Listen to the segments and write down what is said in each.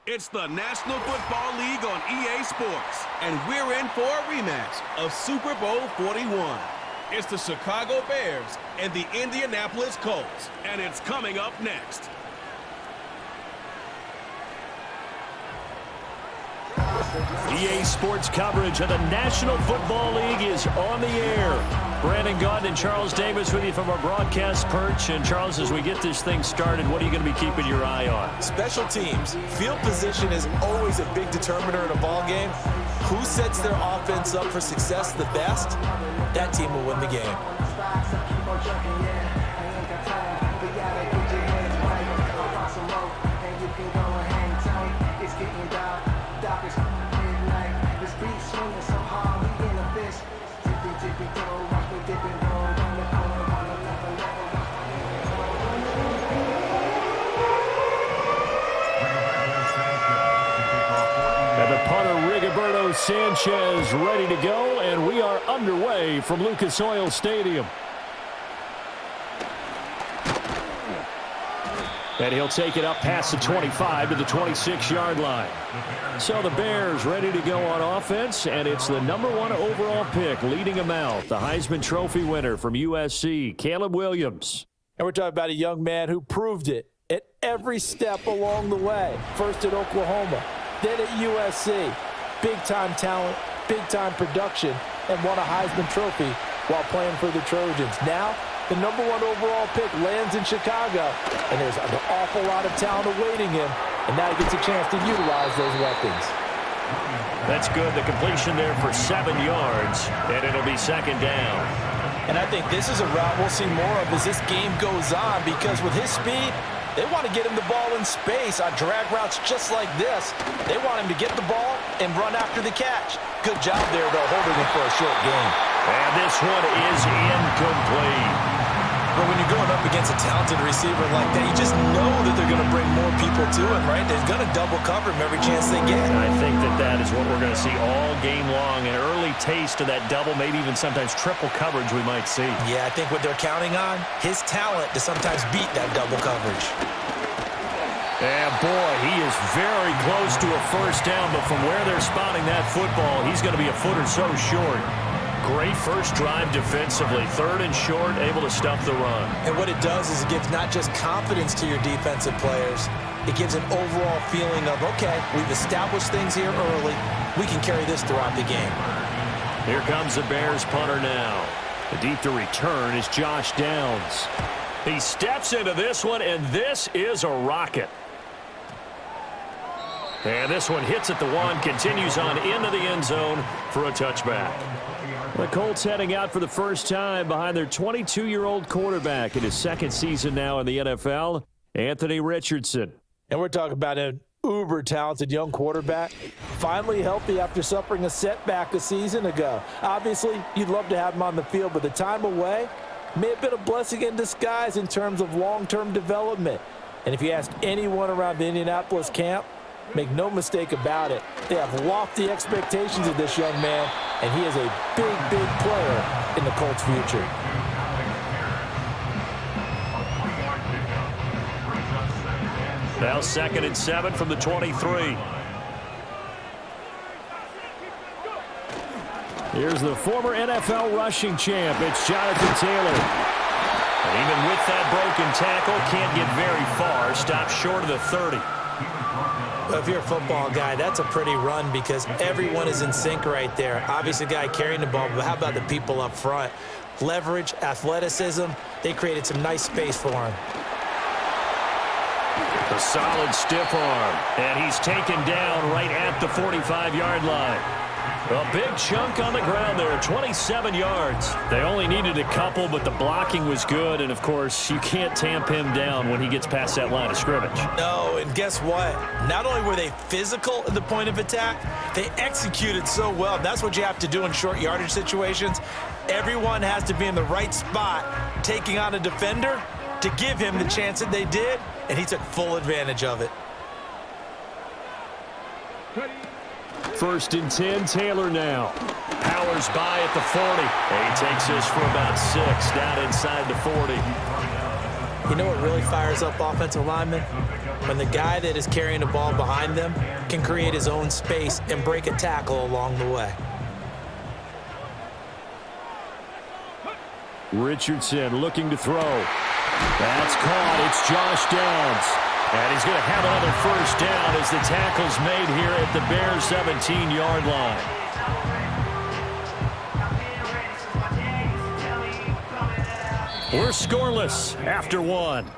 It's the National Football League on EA Sports, and we're in for a rematch of Super Bowl 41. It's the Chicago Bears and the Indianapolis Colts, and it's coming up next. EA Sports coverage of the National Football League is on the air. Brandon Gaudin and Charles Davis with you from our broadcast perch. And Charles, as we get this thing started, what are you going to be keeping your eye on? Special teams. Field position is always a big determiner in a ball game. Who sets their offense up for success the best, that team will win the game. Sanchez ready to go, and we are underway from Lucas Oil Stadium. And he'll take it up past the 25 to the 26-yard line. So the Bears ready to go on offense, and it's the #1 overall pick leading them out, the Heisman Trophy winner from USC, Caleb Williams. And we're talking about a young man who proved it at every step along the way. First at Oklahoma, then at USC. Big-time talent, big-time production, and won a Heisman Trophy while playing for the Trojans. Now, the #1 overall pick lands in Chicago, and there's an awful lot of talent awaiting him, and now he gets a chance to utilize those weapons. That's good. The completion there for 7 yards, and it'll be second down. And I think this is a route we'll see more of as this game goes on, because with his speed, they want to get him the ball in space on drag routes just like this. They want him to get the ball and run after the catch. Good job there, though, holding him for a short gain. And this one is incomplete. But when you're going up against a talented receiver like that, you just know that they're going to bring more people to him, right? They're going to double cover him every chance they get. I think that is what we're going to see all game long. An early taste of that double, maybe even sometimes triple coverage we might see. Yeah, I think what they're counting on, his talent to sometimes beat that double coverage. And boy, he is very close to a first down, but from where they're spotting that football, he's going to be a foot or so short. Great first drive defensively. 3rd and short, able to stuff the run. And what it does is it gives not just confidence to your defensive players, it gives an overall feeling of, okay, we've established things here early. We can carry this throughout the game. Here comes the Bears punter now. The deep to return is Josh Downs. He steps into this one, and this is a rocket. And this one hits at the 1, continues on into the end zone for a touchback. The Colts heading out for the first time behind their 22-year-old quarterback in his 2nd season now in the NFL, Anthony Richardson. And we're talking about an uber-talented young quarterback, finally healthy after suffering a setback a season ago. Obviously, you'd love to have him on the field, but the time away may have been a blessing in disguise in terms of long-term development. And if you ask anyone around the Indianapolis camp, make no mistake about it, they have lofty expectations of this young man, and he is a big, big player in the Colts' future. Now 2nd and 7 from the 23. Here's the former NFL rushing champ. It's Jonathan Taylor. And even with that broken tackle, can't get very far. Stops short of the 30. Well, if you're a football guy, that's a pretty run because everyone is in sync right there. Obviously, the guy carrying the ball, but how about the people up front? Leverage, athleticism, they created some nice space for him. A solid stiff arm, and he's taken down right at the 45-yard line. A big chunk on the ground there, 27 yards. They only needed a couple, but the blocking was good, and, of course, you can't tamp him down when he gets past that line of scrimmage. No, and guess what? Not only were they physical at the point of attack, they executed so well. That's what you have to do in short yardage situations. Everyone has to be in the right spot, taking on a defender to give him the chance that they did, and he took full advantage of it. 1st and 10, Taylor now. Powers by at the 40. And he takes this for about 6 down inside the 40. You know what really fires up offensive linemen? when the guy that is carrying the ball behind them can create his own space and break a tackle along the way. Richardson looking to throw. That's caught. It's Josh Downs. And he's going to have another first down as the tackle's made here at the Bears' 17-yard line. We're scoreless after one.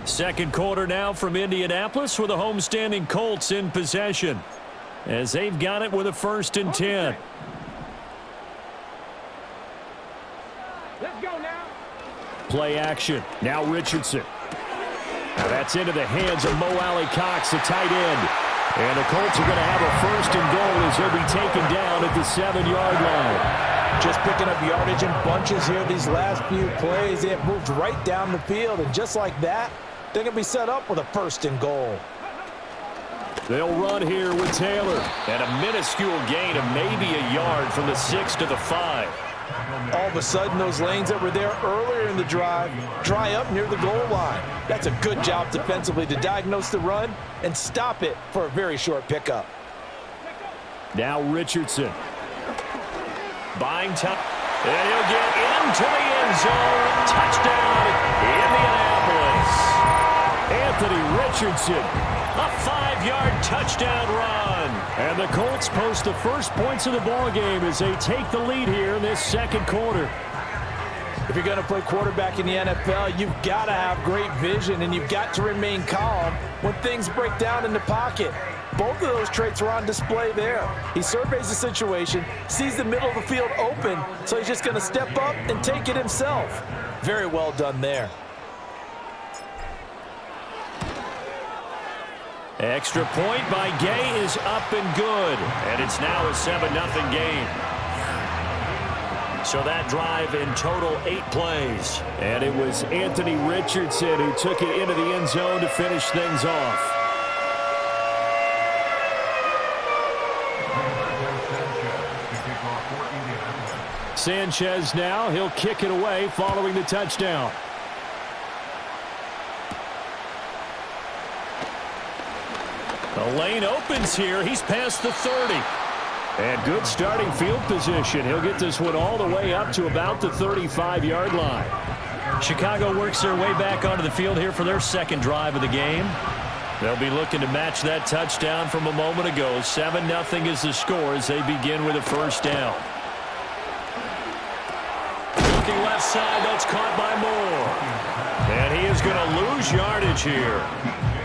Second quarter now from Indianapolis with the homestanding Colts in possession as they've got it with a 1st and 10. Let's go now. Play action. Now Richardson. Now that's into the hands of Mo Alley-Cox, the tight end. And the Colts are going to have a 1st and goal as he'll be taken down at the 7-yard line. Just picking up yardage in bunches here these last few plays. They have moved right down the field, and just like that, they're going to be set up with a 1st and goal. They'll run here with Taylor. And a minuscule gain of maybe a yard from the 6 to the 5. All of a sudden, those lanes that were there earlier in the drive dry up near the goal line. That's a good job defensively to diagnose the run and stop it for a very short pickup. Now Richardson. Buying time. And he'll get into the end zone. Touchdown, Indianapolis. Anthony Richardson, a 5-yard touchdown run. And the Colts post the first points of the ballgame as they take the lead here in this second quarter. If you're going to play quarterback in the NFL, you've got to have great vision, and you've got to remain calm when things break down in the pocket. Both of those traits are on display there. He surveys the situation, sees the middle of the field open, so he's just going to step up and take it himself. Very well done there. Extra point by Gay is up and good. And it's now a 7-0 game. So that drive in total 8 plays. And it was Anthony Richardson who took it into the end zone to finish things off. Sanchez now, he'll kick it away following the touchdown. The lane opens here. He's past the 30. And good starting field position. He'll get this one all the way up to about the 35-yard line. Chicago works their way back onto the field here for their second drive of the game. They'll be looking to match that touchdown from a moment ago. 7-0 is the score as they begin with a first down. Looking left side, that's caught by Moore. And he is going to lose yardage here.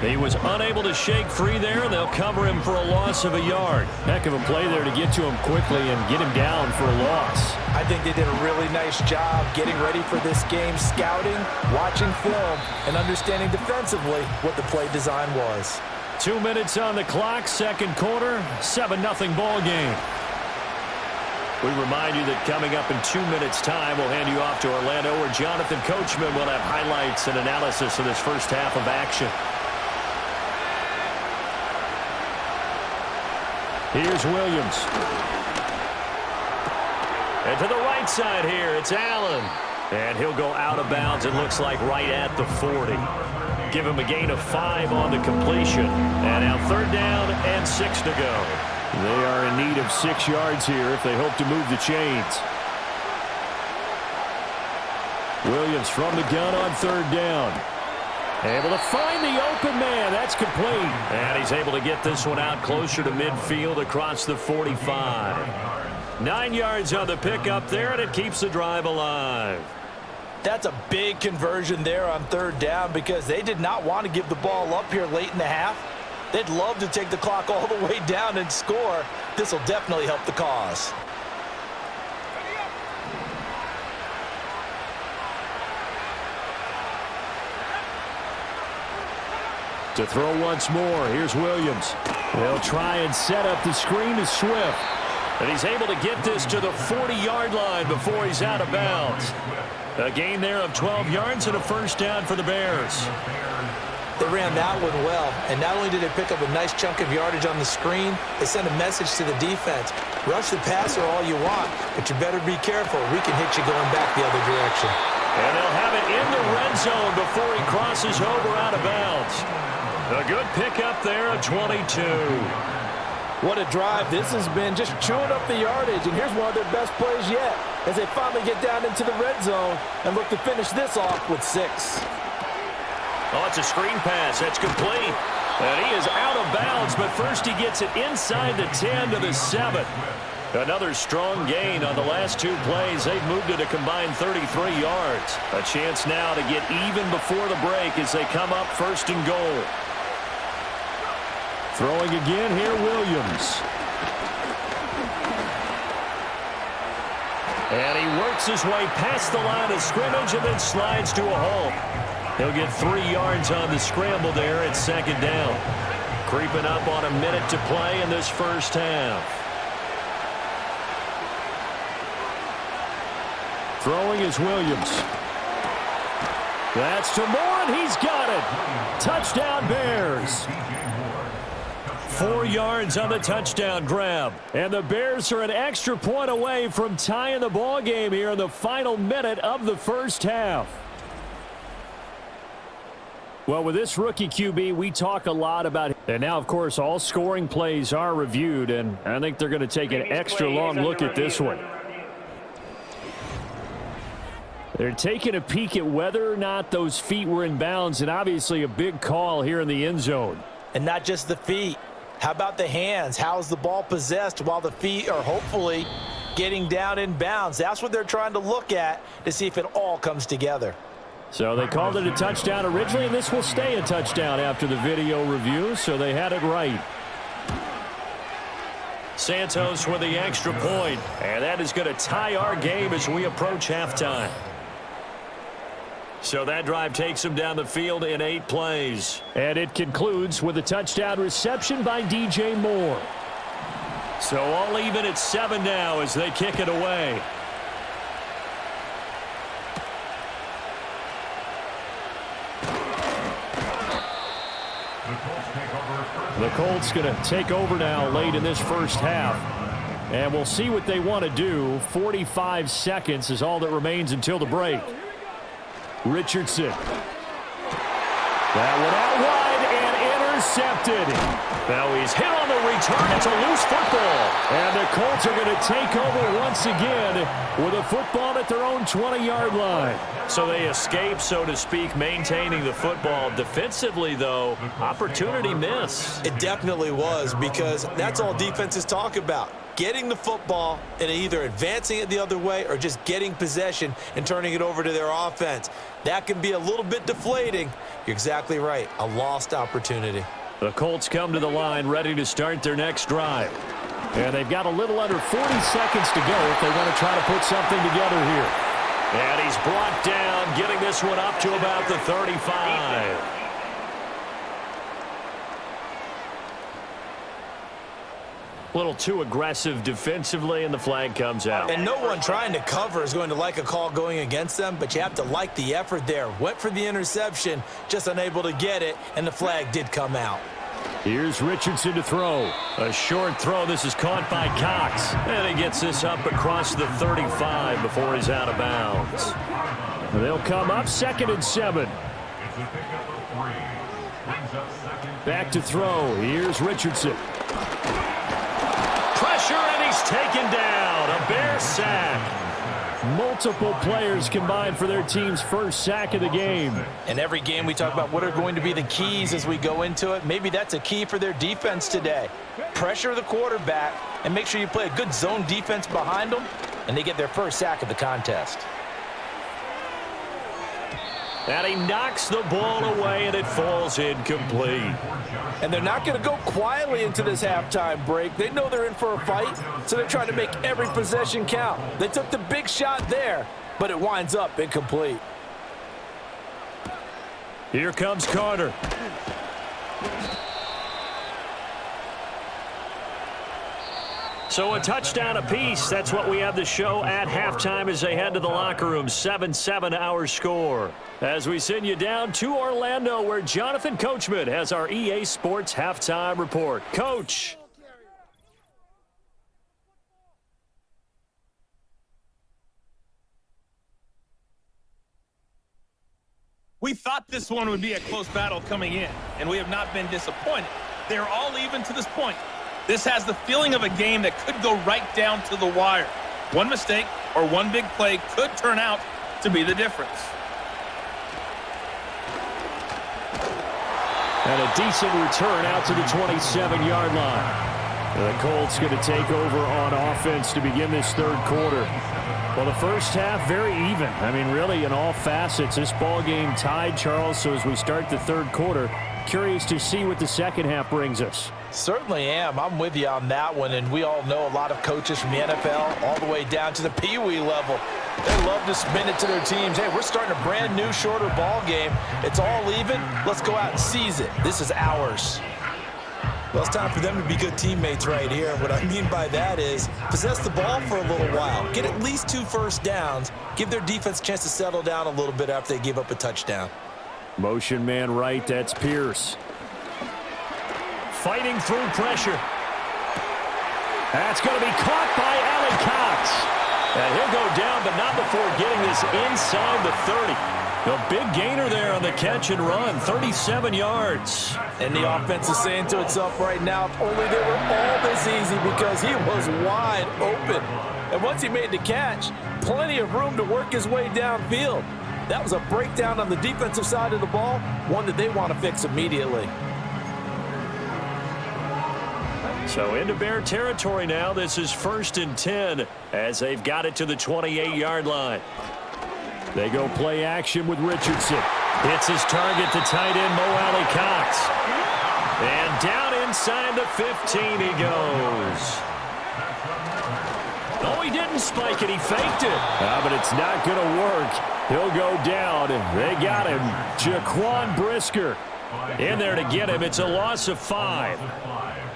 He was unable to shake free there, and they'll cover him for a loss of a yard. Heck of a play there to get to him quickly and get him down for a loss. I think they did a really nice job getting ready for this game, scouting, watching film, and understanding defensively what the play design was. 2 minutes on the clock, second quarter, 7-0 ball game. We remind you that coming up in 2 minutes' time, we'll hand you off to Orlando, where Jonathan Coachman will have highlights and analysis of this first half of action. Here's Williams. And to the right side here, it's Allen. And he'll go out of bounds, it looks like, right at the 40. Give him a gain of 5 on the completion. And now 3rd down and 6 to go. They are in need of 6 yards here if they hope to move the chains. Williams from the gun on 3rd down. Able to find the open man. That's complete. And he's able to get this one out closer to midfield across the 45. 9 yards on the pickup there, and it keeps the drive alive. That's a big conversion there on 3rd down because they did not want to give the ball up here late in the half. They'd love to take the clock all the way down and score. This will definitely help the cause. To throw once more, here's Williams. They'll try and set up the screen to Swift. And he's able to get this to the 40-yard line before he's out of bounds. A gain there of 12 yards and a first down for the Bears. They ran that one well, and not only did they pick up a nice chunk of yardage on the screen, they sent a message to the defense. Rush the passer all you want, but you better be careful. We can hit you going back the other direction. And they'll have it in the red zone before he crosses over out of bounds. A good pickup there of 22. What a drive this has been, just chewing up the yardage, and here's one of their best plays yet as they finally get down into the red zone and look to finish this off with 6. Oh, it's a screen pass. That's complete. And he is out of bounds, but first he gets it inside the 10 to the 7. Another strong gain on the last 2 plays. They've moved it a combined 33 yards. A chance now to get even before the break as they come up 1st and goal. Throwing again here, Williams. And he works his way past the line of scrimmage and then slides to a halt. He'll get 3 yards on the scramble there at 2nd down. Creeping up on a minute to play in this first half. Throwing is Williams. That's to Moore, and he's got it. Touchdown, Bears. 4 yards on the touchdown grab. And the Bears are an extra point away from tying the ball game here in the final minute of the first half. Well, with this rookie QB, we talk a lot about it. And now, of course, all scoring plays are reviewed, and I think they're going to take an extra long look at this one. They're taking a peek at whether or not those feet were in bounds, and obviously a big call here in the end zone. And not just the feet. How about the hands? How's the ball possessed while the feet are hopefully getting down in bounds? That's what they're trying to look at to see if it all comes together. So they called it a touchdown originally, and this will stay a touchdown after the video review, so they had it right. Santos with the extra point, and that is going to tie our game as we approach halftime. So that drive takes him down the field in 8 plays. And it concludes with a touchdown reception by DJ Moore. So all even at 7 now as they kick it away. The Colts going to take over now late in this first half. And we'll see what they want to do. 45 seconds is all that remains until the break. Richardson. That one out wide and intercepted. Now he's hit on the return. It's a loose football. And the Colts are going to take over once again with a football at their own 20-yard line. So they escape, so to speak, maintaining the football. Defensively, though, opportunity miss. It definitely was, because that's all defenses talk about. Getting the football and either advancing it the other way or just getting possession and turning it over to their offense. That can be a little bit deflating. You're exactly right. A lost opportunity. The Colts come to the line ready to start their next drive. And they've got a little under 40 seconds to go if they want to try to put something together here. And he's brought down, getting this one up to about the 35. A little too aggressive defensively, and the flag comes out. And no one trying to cover is going to like a call going against them, but you have to like the effort there. Went for the interception, just unable to get it, and the flag did come out. Here's Richardson to throw. A short throw. This is caught by Cox. And he gets this up across the 35 before he's out of bounds. They'll come up 2nd and 7. Back to throw. Here's Richardson. Pressure, and he's taken down. A Bear sack. Multiple players combined for their team's first sack of the game. In every game we talk about what are going to be the keys as we go into it. Maybe that's a key for their defense today. Pressure the quarterback and make sure you play a good zone defense behind them, and they get their first sack of the contest. And he knocks the ball away, and it falls incomplete. And they're not going to go quietly into this halftime break. They know they're in for a fight, so they're trying to make every possession count. They took the big shot there, but it winds up incomplete. Here comes Carter. So a touchdown apiece. That's what we have the show at halftime as they head to the locker room. 7-7 our score. As we send you down to Orlando, where Jonathan Coachman has our EA Sports halftime report. Coach. We thought this one would be a close battle coming in, and we have not been disappointed. They're all even to this point. This has the feeling of a game that could go right down to the wire. One mistake or one big play could turn out to be the difference. And a decent return out to the 27-yard line. The Colts going to take over on offense to begin this third quarter. Well, the first half, very even. I mean, really, in all facets, this ball game tied, Charles. So as we start the third quarter, curious to see what the second half brings us. Certainly am. I'm with you on that one, and we all know a lot of coaches from the NFL all the way down to the Pee-wee level. They love to spin it to their teams. Hey, we're starting a brand new, shorter ball game. It's all even. Let's go out and seize it. This is ours. Well, it's time for them to be good teammates right here. And what I mean by that is possess the ball for a little while. Get at least 2 first downs. Give their defense a chance to settle down a little bit after they give up a touchdown. Motion man right, that's Pierce. Fighting through pressure. That's going to be caught by Allen Cox. And he'll go down, but not before getting this inside the 30. A big gainer there on the catch and run, 37 yards. And the offense is saying to itself right now, if only they were all this easy, because he was wide open. And once he made the catch, plenty of room to work his way downfield. That was a breakdown on the defensive side of the ball, one that they want to fix immediately. So into Bear territory now. This is 1st and 10 as they've got it to the 28-yard line. They go play action with Richardson. Hits his target, the tight end, Mo Alley Cox. And down inside the 15 he goes. Oh, he didn't spike it. He faked it. But it's not going to work. He'll go down. They got him. Jaquan Brisker in there to get him. It's a loss of 5.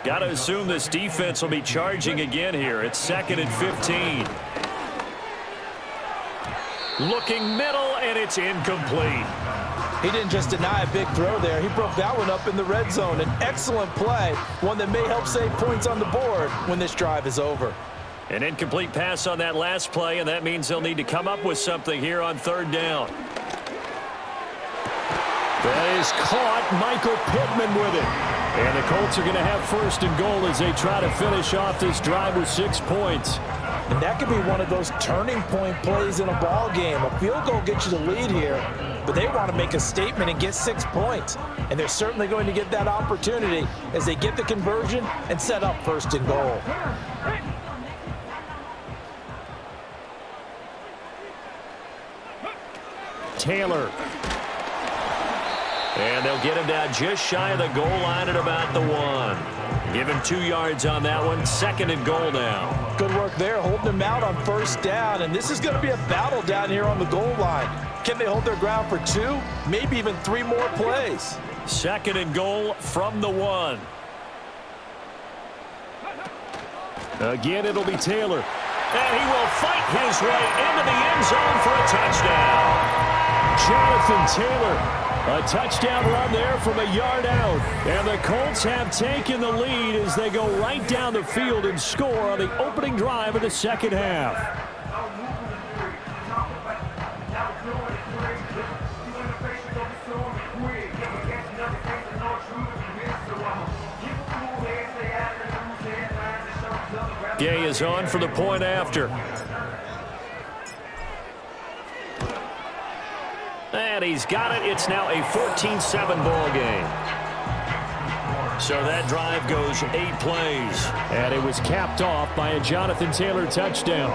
Got to assume this defense will be charging again here. It's 2nd and 15. Looking middle, and it's incomplete. He didn't just deny a big throw there. He broke that one up in the red zone. An excellent play, one that may help save points on the board when this drive is over. An incomplete pass on that last play, and that means they'll need to come up with something here on 3rd down. That is caught. Michael Pittman with it. And the Colts are going to have 1st and goal as they try to finish off this drive with 6 points. And that could be one of those turning point plays in a ball game. A field goal gets you the lead here, but they want to make a statement and get 6 points. And they're certainly going to get that opportunity as they get the conversion and set up 1st and goal. Taylor. And they'll get him down just shy of the goal line at about the 1. Give him 2 yards on that one. 2nd and goal now. Good work there, holding him out on 1st down. And this is going to be a battle down here on the goal line. Can they hold their ground for 2, maybe even 3 more plays? 2nd and goal from the 1. Again, it'll be Taylor. And he will fight his way into the end zone for a touchdown. Jonathan Taylor. A touchdown run there from a yard out. And the Colts have taken the lead as they go right down the field and score on the opening drive of the second half. Gay is on for the point after. And he's got it. It's now a 14-7 ball game. So that drive goes 8 plays. And it was capped off by a Jonathan Taylor touchdown.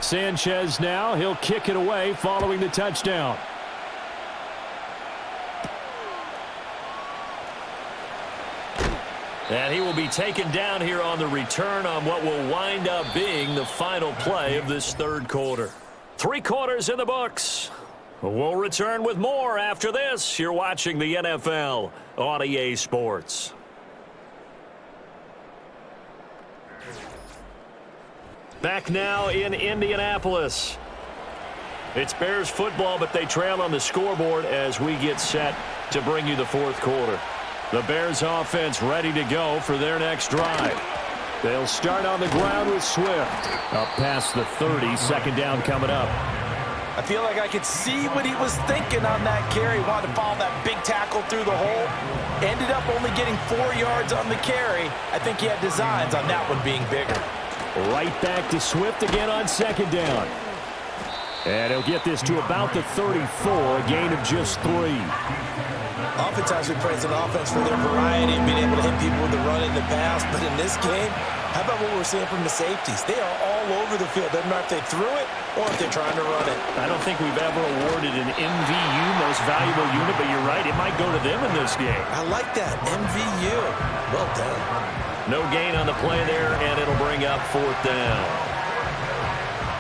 Sanchez now. He'll kick it away following the touchdown. And he will be taken down here on the return on what will wind up being the final play of this third quarter. 3 quarters in the books. We'll return with more after this. You're watching the NFL on EA Sports. Back now in Indianapolis. It's Bears football, but they trail on the scoreboard as we get set to bring you the fourth quarter. The Bears offense ready to go for their next drive. They'll start on the ground with Swift. Up past the 30, second down coming up. I feel like I could see what he was thinking on that carry. Wanted to follow that big tackle through the hole. Ended up only getting 4 yards on the carry. I think he had designs on that one being bigger. Right back to Swift again on second down. And he'll get this to about the 34, a gain of just 3. Oftentimes we praise an offense for their variety and being able to hit people with the run in the pass. But in this game, how about what we're seeing from the safeties? They are all over the field. Doesn't matter if they threw it or if they're trying to run it. I don't think we've ever awarded an MVU, most valuable unit, but you're right, it might go to them in this game. I like that, MVU. Well done. No gain on the play there, and it'll bring up fourth down.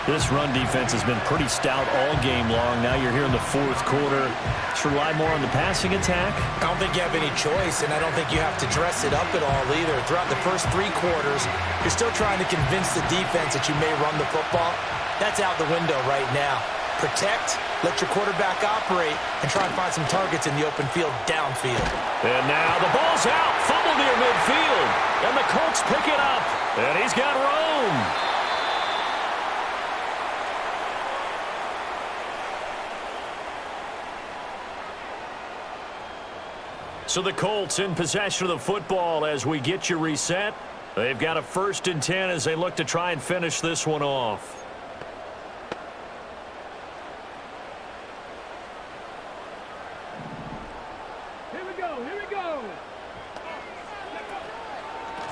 This run defense has been pretty stout all game long. Now you're here in the fourth quarter. Let's rely more on the passing attack. I don't think you have any choice, and I don't think you have to dress it up at all either. Throughout the first 3 quarters, you're still trying to convince the defense that you may run the football. That's out the window right now. Protect, let your quarterback operate, and try and find some targets in the open field downfield. And now the ball's out. Fumble near midfield. And the Colts pick it up. And he's got room. So the Colts in possession of the football as we get you reset. They've got a 1st and 10 as they look to try and finish this one off. Here we go.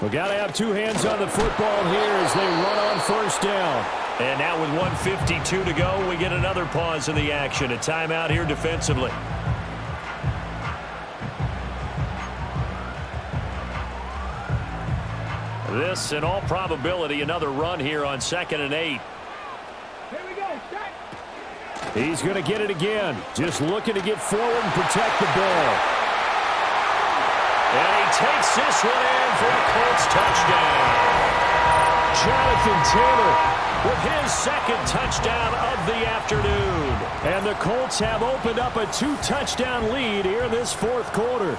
We got to have 2 hands on the football here as they run on 1st down. And now with 1:52 to go, we get another pause in the action. A timeout here defensively. This, in all probability, another run here on 2nd and 8. Here we go. Set. He's going to get it again. Just looking to get forward and protect the ball. And he takes this one in for a Colts touchdown. Jonathan Taylor with his 2nd touchdown of the afternoon. And the Colts have opened up a 2-touchdown lead here in this 4th quarter.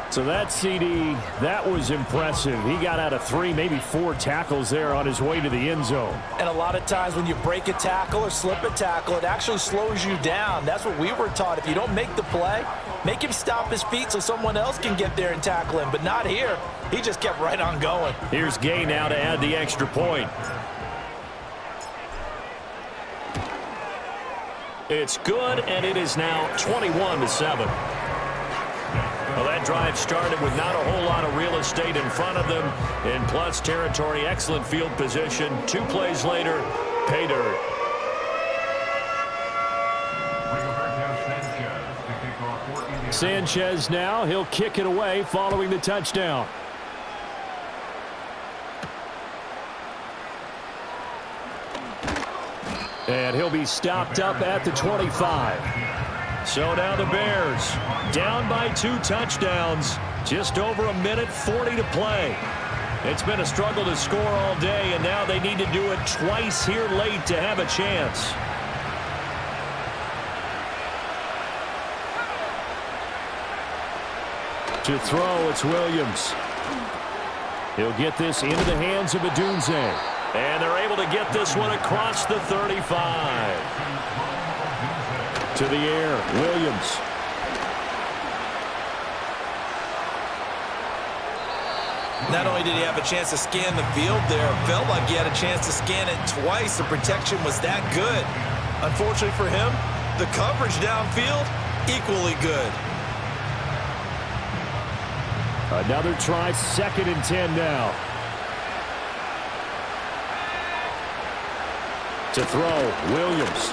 So that CD, that was impressive. He got out of 3, maybe 4 tackles there on his way to the end zone. And a lot of times when you break a tackle or slip a tackle, it actually slows you down. That's what we were taught. If you don't make the play, make him stop his feet so someone else can get there and tackle him. But not here. He just kept right on going. Here's Gay now to add the extra point. It's good, and it is now 21-7. Well, that drive started with not a whole lot of real estate in front of them. In plus territory, excellent field position. 2 plays later, pay dirt. Sanchez now, he'll kick it away following the touchdown. And he'll be stopped up at the 25. So now the Bears down by 2 touchdowns. Just over 1:40 to play. It's been a struggle to score all day, and now they need to do it twice here late to have a chance. To throw, it's Williams. He'll get this into the hands of Adunze. And they're able to get this one across the 35. To the air, Williams. Not only did he have a chance to scan the field there, it felt like he had a chance to scan it twice. The protection was that good. Unfortunately for him, the coverage downfield, equally good. Another try, 2nd and 10 now. To throw, Williams.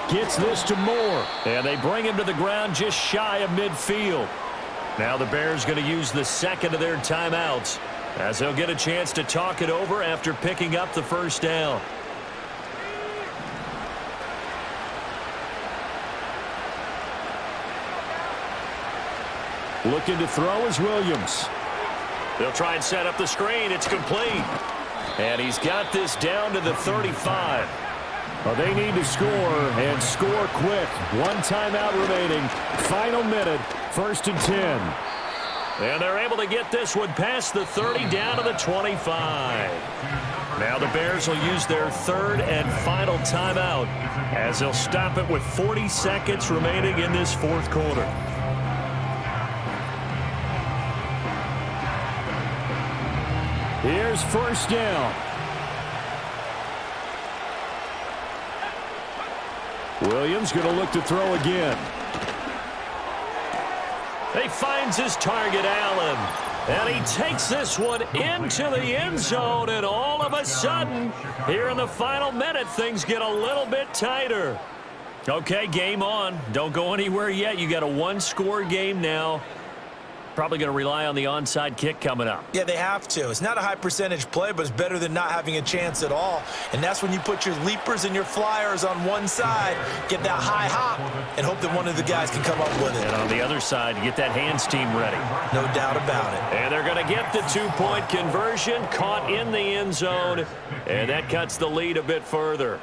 Gets this to Moore. And they bring him to the ground just shy of midfield. Now the Bears going to use the second of their timeouts as they'll get a chance to talk it over after picking up the first down. Looking to throw is Williams. They'll try and set up the screen. It's complete. And he's got this down to the 35. Well, they need to score, and score quick. One timeout remaining. Final minute, 1st and 10. And they're able to get this one past the 30 down to the 25. Now the Bears will use their third and final timeout as they'll stop it with 40 seconds remaining in this fourth quarter. Here's first down. Williams going to look to throw again. He finds his target, Allen. And he takes this one into the end zone. And all of a sudden, here in the final minute, things get a little bit tighter. Okay, game on. Don't go anywhere yet. You got a one-score game now. Probably going to rely on the onside kick coming up. Yeah, they have to. It's not a high percentage play, but it's better than not having a chance at all. And that's when you put your leapers and your flyers on one side, get that high hop, and hope that one of the guys can come up with it. And on the other side, you get that hands team ready. No doubt about it. And they're going to get the two-point conversion, caught in the end zone, and that cuts the lead a bit further.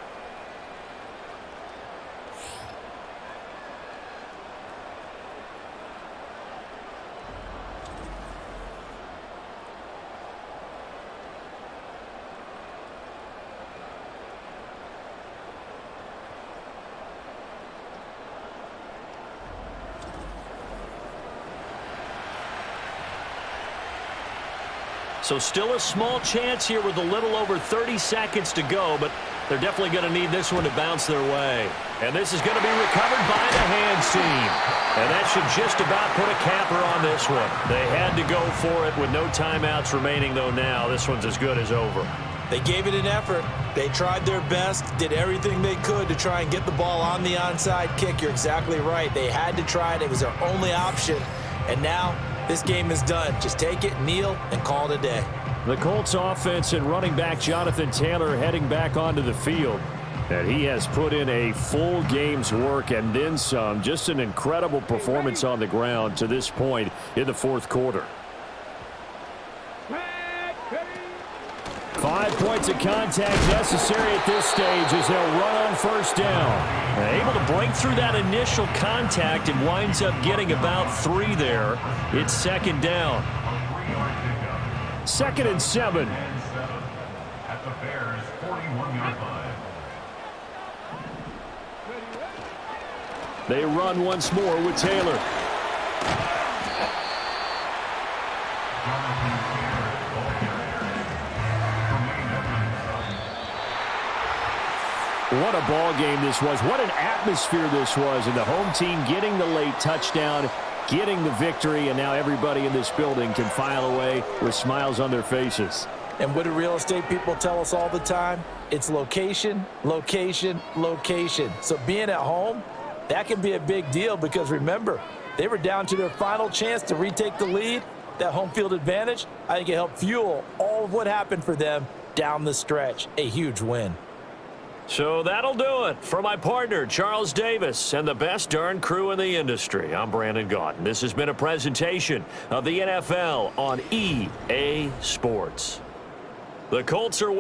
So still a small chance here with a little over 30 seconds to go, but they're definitely going to need this one to bounce their way. And this is going to be recovered by the hands team. And that should just about put a capper on this one. They had to go for it with no timeouts remaining, though now. This one's as good as over. They gave it an effort. They tried their best, did everything they could to try and get the ball on the onside kick. You're exactly right. They had to try it. It was their only option. And now this game is done. Just take it, kneel, and call it a day. The Colts offense and running back Jonathan Taylor heading back onto the field. And he has put in a full game's work and then some. Just an incredible performance on the ground to this point in the fourth quarter. 5 points of contact necessary at this stage as they'll run on first down. Able to break through that initial contact and winds up getting about 3 there. It's second down. 2nd and 7. At the Bears' 41-yard line. They run once more with Taylor. What a ball game this was. What an atmosphere this was. And the home team getting the late touchdown, getting the victory, and now everybody in this building can file away with smiles on their faces. And what do real estate people tell us all the time? It's location, location, location. So being at home, that can be a big deal because remember, they were down to their final chance to retake the lead. That home field advantage, I think it helped fuel all of what happened for them down the stretch. A huge win. So that'll do it for my partner, Charles Davis, and the best darn crew in the industry. I'm Brandon Gaudin. This has been a presentation of the NFL on EA Sports. The Colts are